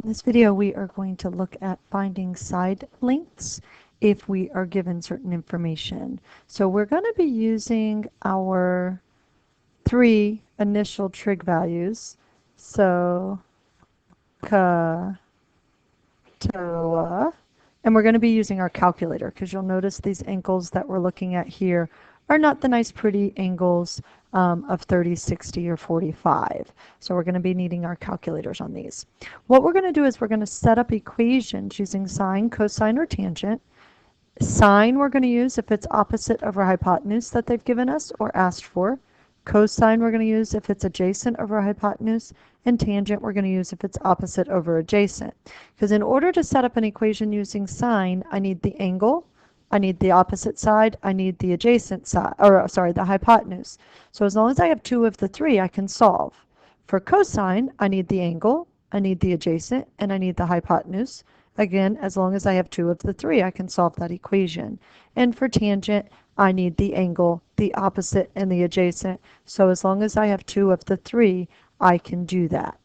In this video, we are going to look at finding side lengths if we are given certain information. So we're going to be using our three initial trig values. So ka, toa, and we're going to be using our calculator because you'll notice these angles that we're looking at here are not the nice pretty angles of 30, 60, or 45. So we're going to be needing our calculators on these. What we're going to do is we're going to set up equations using sine, cosine, or tangent. Sine we're going to use if it's opposite over hypotenuse that they've given us or asked for. Cosine we're going to use if it's adjacent over hypotenuse, and tangent we're going to use if it's opposite over adjacent. Because in order to set up an equation using sine, I need the angle, I need the opposite side, I need the adjacent side, or sorry, the hypotenuse. So as long as I have two of the three, I can solve. For cosine, I need the angle, I need the adjacent, and I need the hypotenuse. Again, as long as I have two of the three, I can solve that equation. And for tangent, I need the angle, the opposite, and the adjacent. So as long as I have two of the three, I can do that.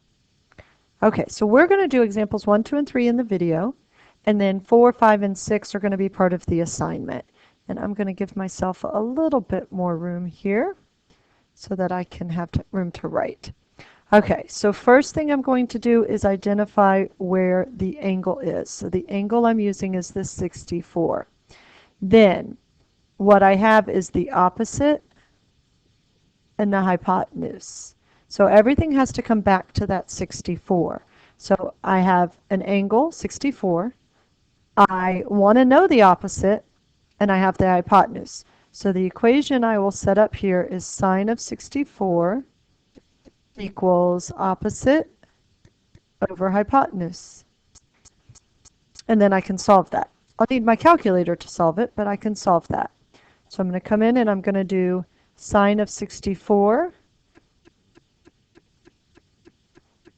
Okay, so we're going to do examples 1, 2, and 3 in the video, and then 4, 5, and 6 are going to be part of the assignment. And I'm going to give myself a little bit more room here so that I can have room to write. Okay, so first thing I'm going to do is identify where the angle is. So the angle I'm using is this 64. Then what I have is the opposite and the hypotenuse. So everything has to come back to that 64. So I have an angle, 64. I want to know the opposite, and I have the hypotenuse. So the equation I will set up here is sine of 64 equals opposite over hypotenuse. And then I can solve that. I'll need my calculator to solve it, but I can solve that. So I'm going to come in and I'm going to do sine of 64.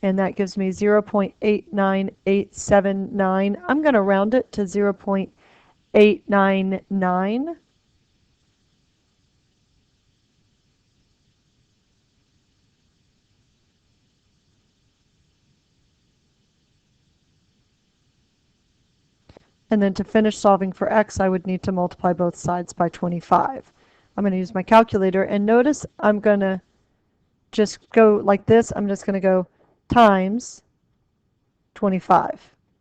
And that gives me 0.89879. I'm going to round it to 0.899. And then to finish solving for x, I would need to multiply both sides by 25. I'm going to use my calculator, and notice I'm going to just go like this. I'm just going to go times 25.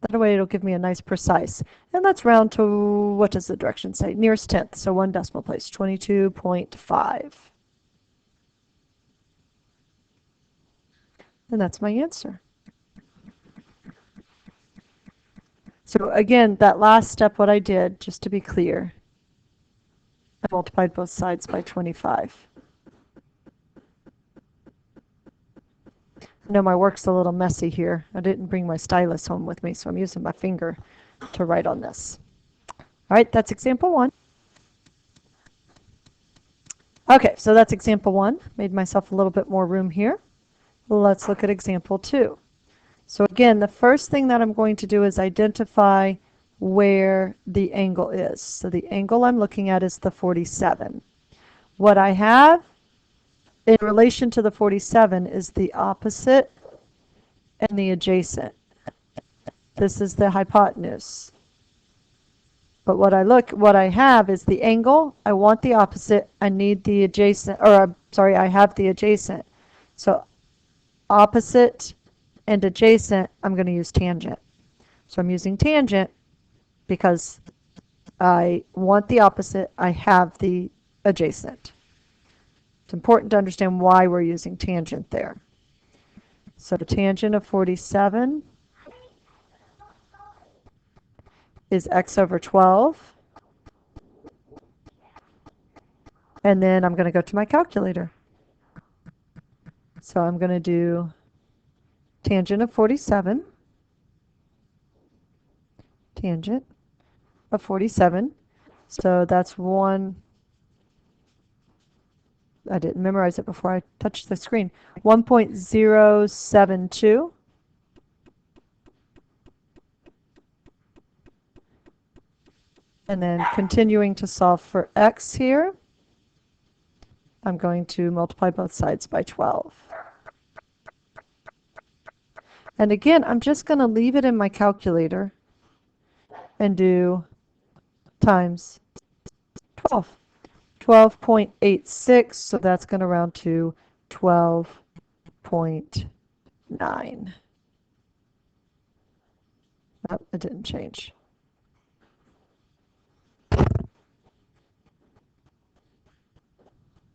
That way it'll give me a nice precise. And let's round to, what does the direction say? Nearest tenth, so 1 decimal place, 22.5. And that's my answer. So again, that last step, what I did, just to be clear, I multiplied both sides by 25. I know my work's a little messy here. I didn't bring my stylus home with me, so I'm using my finger to write on this. All right, that's example 1. Okay, so that's example 1. Made myself a little bit more room here. Let's look at example 2. So again, the first thing that I'm going to do is identify where the angle is. So the angle I'm looking at is the 47. What I have in relation to the 47 is the opposite and the adjacent. This is the hypotenuse. But what I have is the angle. I want the opposite. I need the adjacent, or I'm sorry, I have the adjacent. So opposite and adjacent, I'm going to use tangent. So I'm using tangent because I want the opposite, I have the adjacent. It's important to understand why we're using tangent there. So the tangent of 47 is x over 12. And then I'm going to go to my calculator. So I'm going to do tangent of 47, tangent of 47. So that's 1, I didn't memorize it before I touched the screen, 1.072. And then continuing to solve for x here, I'm going to multiply both sides by 12. And again, I'm just going to leave it in my calculator and do times 12. 12.86, so that's going to round to 12.9. Oh, it didn't change.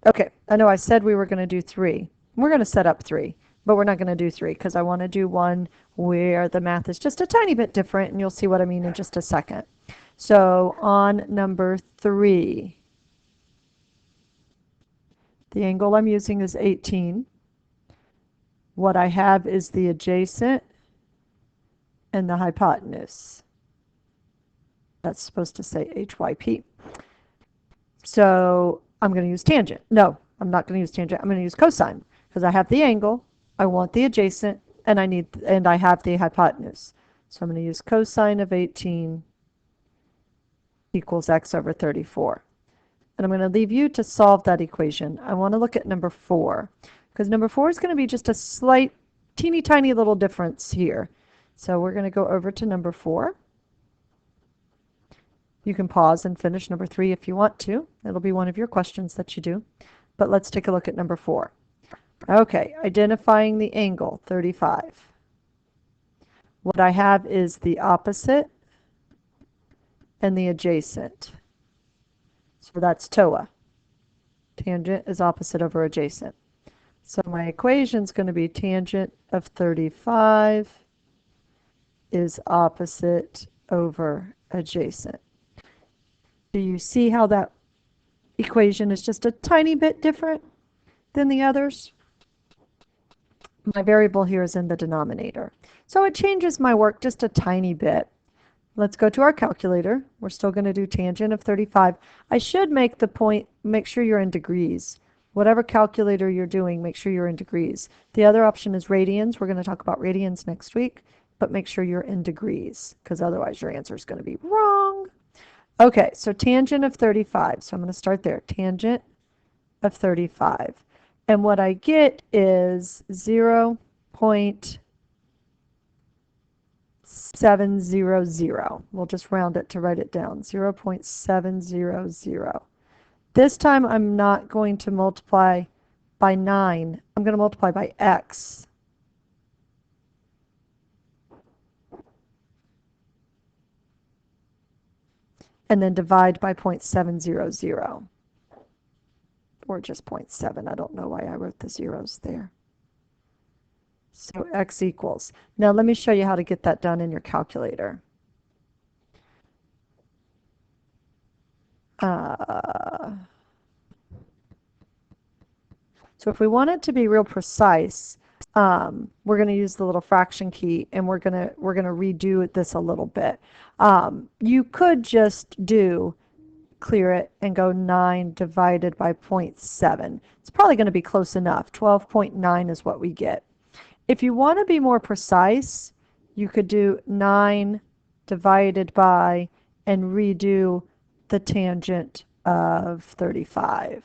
Okay, I know I said we were going to do 3. We're going to set up 3, but we're not going to do 3 because I want to do one where the math is just a tiny bit different, and you'll see what I mean in just a second. So on number 3, the angle I'm using is 18. What I have is the adjacent and the hypotenuse. That's supposed to say HYP. So I'm going to use tangent. No, I'm not going to use tangent. I'm going to use cosine because I have the angle, I want the adjacent, and I have the hypotenuse. So I'm going to use cosine of 18 equals x over 34. And I'm going to leave you to solve that equation. I want to look at number 4 because number 4 is going to be just a slight, teeny tiny little difference here. So we're going to go over to number 4. You can pause and finish number 3 if you want to. It'll be one of your questions that you do. But let's take a look at number 4. Okay, identifying the angle, 35. What I have is the opposite and the adjacent. So that's TOA. Tangent is opposite over adjacent. So my equation is going to be tangent of 35 is opposite over adjacent. Do you see how that equation is just a tiny bit different than the others? My variable here is in the denominator. So it changes my work just a tiny bit. Let's go to our calculator. We're still going to do tangent of 35. I should make the point, make sure you're in degrees. Whatever calculator you're doing, make sure you're in degrees. The other option is radians. We're going to talk about radians next week, but make sure you're in degrees because otherwise your answer is going to be wrong. Okay, so tangent of 35. So I'm going to start there. Tangent of 35. And what I get is 0.700. We'll just round it to write it down. 0.700. This time I'm not going to multiply by 9. I'm going to multiply by x. And then divide by 0.700. Or just 0.7. I don't know why I wrote the zeros there. So x equals. Now let me show you how to get that done in your calculator. So if we want it to be real precise, we're going to use the little fraction key, and we're going to redo this a little bit. You could just clear it and go 9 divided by 0.7. It's probably going to be close enough. 12.9 is what we get. If you want to be more precise, you could do 9 divided by and redo the tangent of 35.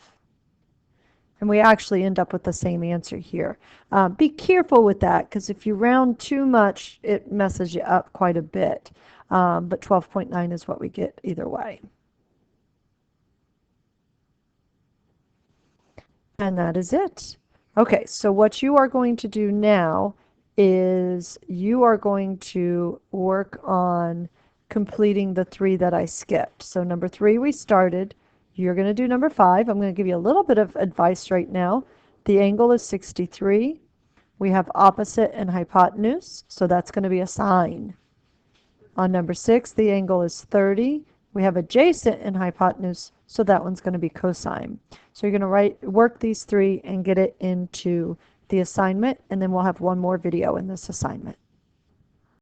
And we actually end up with the same answer here. Be careful with that because if you round too much, it messes you up quite a bit. But 12.9 is what we get either way. And that is it. Okay, so what you are going to do now is you are going to work on completing the 3 that I skipped. So number 3 we started. You're going to do number 5. I'm going to give you a little bit of advice right now. The angle is 63. We have opposite and hypotenuse, so that's going to be a sine. On number 6, the angle is 30. We have adjacent and hypotenuse, so that one's going to be cosine. So you're going to work these 3 and get it into the assignment, and then we'll have one more video in this assignment.